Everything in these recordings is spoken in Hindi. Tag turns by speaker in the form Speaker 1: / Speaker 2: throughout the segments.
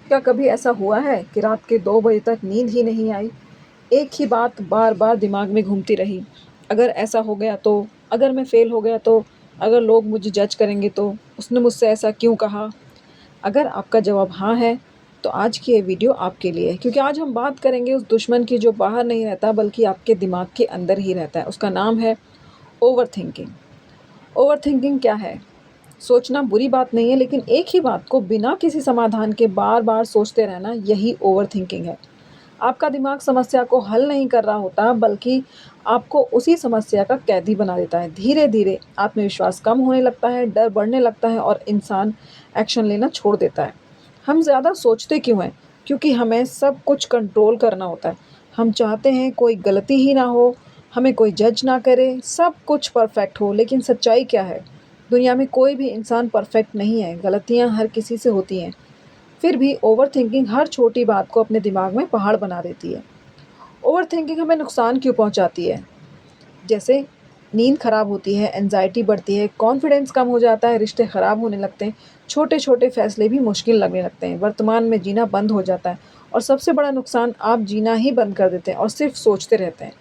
Speaker 1: क्या कभी ऐसा हुआ है कि रात के 2 बजे तक नींद ही नहीं आई? एक ही बात बार-बार दिमाग में घूमती रही। अगर ऐसा हो गया तो? अगर मैं फ़ेल हो गया तो? अगर लोग मुझे जज करेंगे तो? उसने मुझसे ऐसा क्यों कहा? अगर आपका जवाब हाँ है, तो आज की ये वीडियो आपके लिए है क्योंकि आज हम बात करेंगे उस दुश्मन की जो बाहर नहीं रहता बल्कि आपके दिमाग के अंदर ही रहता है। उसका नाम है ओवरथिंकिंग। ओवरथिंकिंग क्या है? सोचना बुरी बात नहीं है, लेकिन एक ही बात को बिना किसी समाधान के बार-बार सोचते रहना, यही ओवरथिंकिंग है। आपका दिमाग समस्या को हल नहीं कर रहा होता, बल्कि आपको उसी समस्या का कैदी बना देता है। धीरे-धीरे आत्मविश्वास कम होने लगता है, डर बढ़ने लगता है और इंसान एक्शन लेना छोड़ देता है। हम ज़्यादा सोचते क्यों हैं? क्योंकि हमें सब कुछ कंट्रोल करना होता है। हम चाहते हैं कोई गलती ही ना हो, हमें कोई जज ना करे, सब कुछ परफेक्ट हो। लेकिन सच्चाई क्या है? दुनिया में कोई भी इंसान परफेक्ट नहीं है, गलतियाँ हर किसी से होती हैं। फिर भी ओवरथिंकिंग हर छोटी बात को अपने दिमाग में पहाड़ बना देती है। ओवरथिंकिंग हमें नुकसान क्यों पहुंचाती है? जैसे नींद खराब होती है, एंजाइटी बढ़ती है, कॉन्फिडेंस कम हो जाता है, रिश्ते खराब होने लगते हैं, छोटे-छोटे फैसले भी मुश्किल लगने लगते हैं, वर्तमान में जीना बंद हो जाता है और सबसे बड़ा नुकसान आप जीना ही बंद कर देते हैं और सिर्फ सोचते रहते हैं।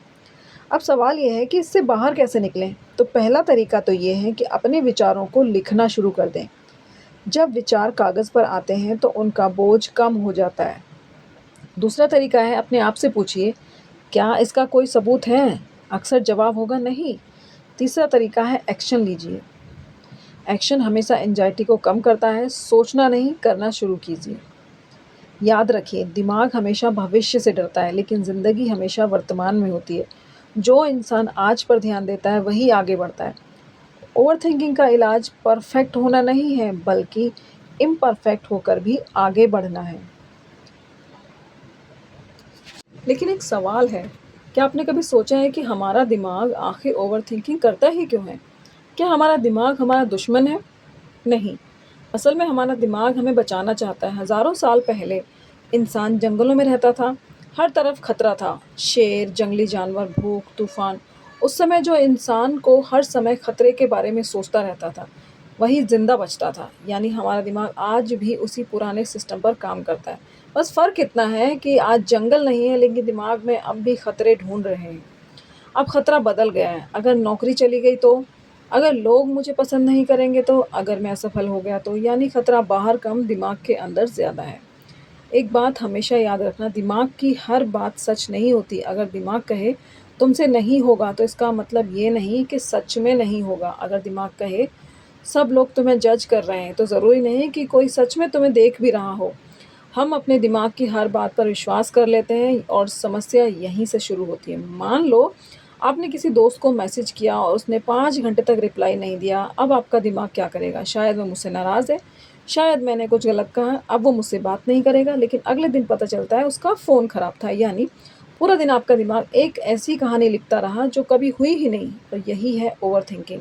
Speaker 1: अब सवाल ये है कि इससे बाहर कैसे निकलें? तो पहला तरीका तो ये है कि अपने विचारों को लिखना शुरू कर दें। जब विचार कागज़ पर आते हैं तो उनका बोझ कम हो जाता है। दूसरा तरीका है अपने आप से पूछिए, क्या इसका कोई सबूत है? अक्सर जवाब होगा नहीं। तीसरा तरीका है एक्शन लीजिए। एक्शन हमेशा एंग्ज़ायटी को कम करता है, सोचना नहीं करना शुरू कीजिए। याद रखिए, दिमाग हमेशा भविष्य से डरता है, लेकिन ज़िंदगी हमेशा वर्तमान में होती है। जो इंसान आज पर ध्यान देता है, वही आगे बढ़ता है। ओवरथिंकिंग का इलाज परफेक्ट होना नहीं है, बल्कि इम्परफेक्ट होकर भी आगे बढ़ना है। लेकिन एक सवाल है, क्या आपने कभी सोचा है कि हमारा दिमाग आखिर ओवरथिंकिंग करता ही क्यों है? क्या हमारा दिमाग हमारा दुश्मन है? नहीं, असल में हमारा दिमाग हमें बचाना चाहता है। हज़ारों साल पहले इंसान जंगलों में रहता था, हर तरफ खतरा था, शेर, जंगली जानवर, भूख, तूफ़ान। उस समय जो इंसान को हर समय खतरे के बारे में सोचता रहता था, वही ज़िंदा बचता था। यानी हमारा दिमाग आज भी उसी पुराने सिस्टम पर काम करता है। बस फ़र्क इतना है कि आज जंगल नहीं है, लेकिन दिमाग में अब भी खतरे ढूँढ रहे हैं। अब खतरा बदल गया है, अगर नौकरी चली गई तो? अगर लोग मुझे पसंद नहीं करेंगे तो? अगर मैं असफल हो गया तो? यानी खतरा बाहर कम, दिमाग के अंदर ज़्यादा है। एक बात हमेशा याद रखना, दिमाग की हर बात सच नहीं होती। अगर दिमाग कहे तुमसे नहीं होगा, तो इसका मतलब ये नहीं कि सच में नहीं होगा। अगर दिमाग कहे सब लोग तुम्हें जज कर रहे हैं, तो ज़रूरी नहीं कि कोई सच में तुम्हें देख भी रहा हो। हम अपने दिमाग की हर बात पर विश्वास कर लेते हैं और समस्या यहीं से शुरू होती है। मान लो आपने किसी दोस्त को मैसेज किया और उसने 5 घंटे तक रिप्लाई नहीं दिया। अब आपका दिमाग क्या करेगा? शायद वो मुझसे नाराज़ है, शायद मैंने कुछ गलत कहा, अब वो मुझसे बात नहीं करेगा। लेकिन अगले दिन पता चलता है उसका फ़ोन ख़राब था। यानी पूरा दिन आपका दिमाग एक ऐसी कहानी लिखता रहा जो कभी हुई ही नहीं। और यही है ओवरथिंकिंग।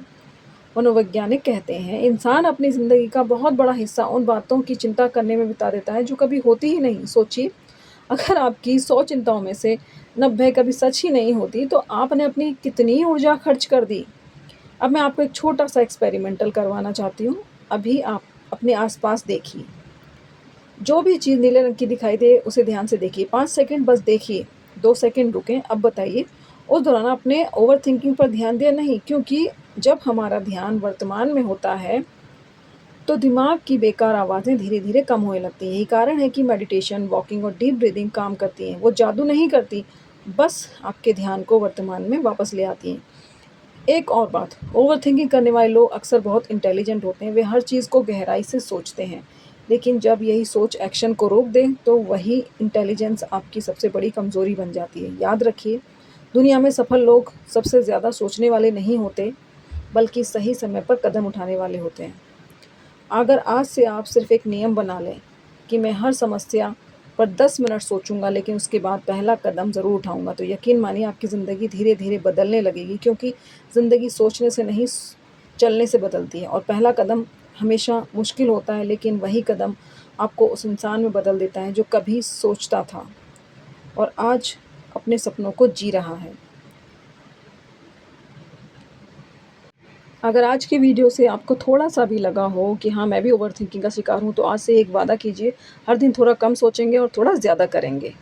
Speaker 1: मनोवैज्ञानिक कहते हैं इंसान अपनी ज़िंदगी का बहुत बड़ा हिस्सा उन बातों की चिंता करने में बिता देता है जो कभी होती ही नहीं। सोचिए, अगर आपकी 100 चिंताओं में से 90 कभी सच ही नहीं होती, तो आपने अपनी कितनी ऊर्जा खर्च कर दी। अब मैं आपको एक छोटा-सा एक्सपेरिमेंटल करवाना चाहती हूँ। अभी आप अपने आस-पास देखिए। जो भी चीज़ नीले रंग की दिखाई दे, उसे ध्यान से देखिए। 5 सेकंड बस देखिए, 2 सेकंड रुकें। अब बताइए, उस दौरान आपने ओवरथिंकिंग पर ध्यान दिया? नहीं, क्योंकि जब हमारा ध्यान वर्तमान में होता है, तो दिमाग की बेकार आवाज़ें धीरे-धीरे कम होने लगती हैं। यही कारण है कि मेडिटेशन, वॉकिंग और डीप ब्रीथिंग काम करती हैं। वो जादू नहीं करती, बस आपके ध्यान को वर्तमान में वापस ले आती हैं। एक और बात, ओवरथिंकिंग करने वाले लोग अक्सर बहुत इंटेलिजेंट होते हैं। वे हर चीज़ को गहराई से सोचते हैं। लेकिन जब यही सोच एक्शन को रोक दे, तो वही इंटेलिजेंस आपकी सबसे बड़ी कमज़ोरी बन जाती है। याद रखिए, दुनिया में सफल लोग सबसे ज़्यादा सोचने वाले नहीं होते, बल्कि सही समय पर कदम उठाने वाले होते हैं। अगर आज से आप सिर्फ़ एक नियम बना लें कि मैं हर समस्या पर 10 मिनट सोचूँगा, लेकिन उसके बाद पहला कदम ज़रूर उठाऊँगा, तो यकीन मानिए आपकी ज़िंदगी धीरे-धीरे बदलने लगेगी, क्योंकि ज़िंदगी सोचने से नहीं चलने से बदलती है। और पहला कदम हमेशा मुश्किल होता है, लेकिन वही कदम आपको उस इंसान में बदल देता है जो कभी सोचता था और आज अपने सपनों को जी रहा है। अगर आज की वीडियो से आपको थोड़ा-सा भी लगा हो कि हाँ, मैं भी ओवरथिंकिंग का शिकार हूँ, तो आज से एक वादा कीजिए, हर दिन थोड़ा कम सोचेंगे और थोड़ा ज़्यादा करेंगे।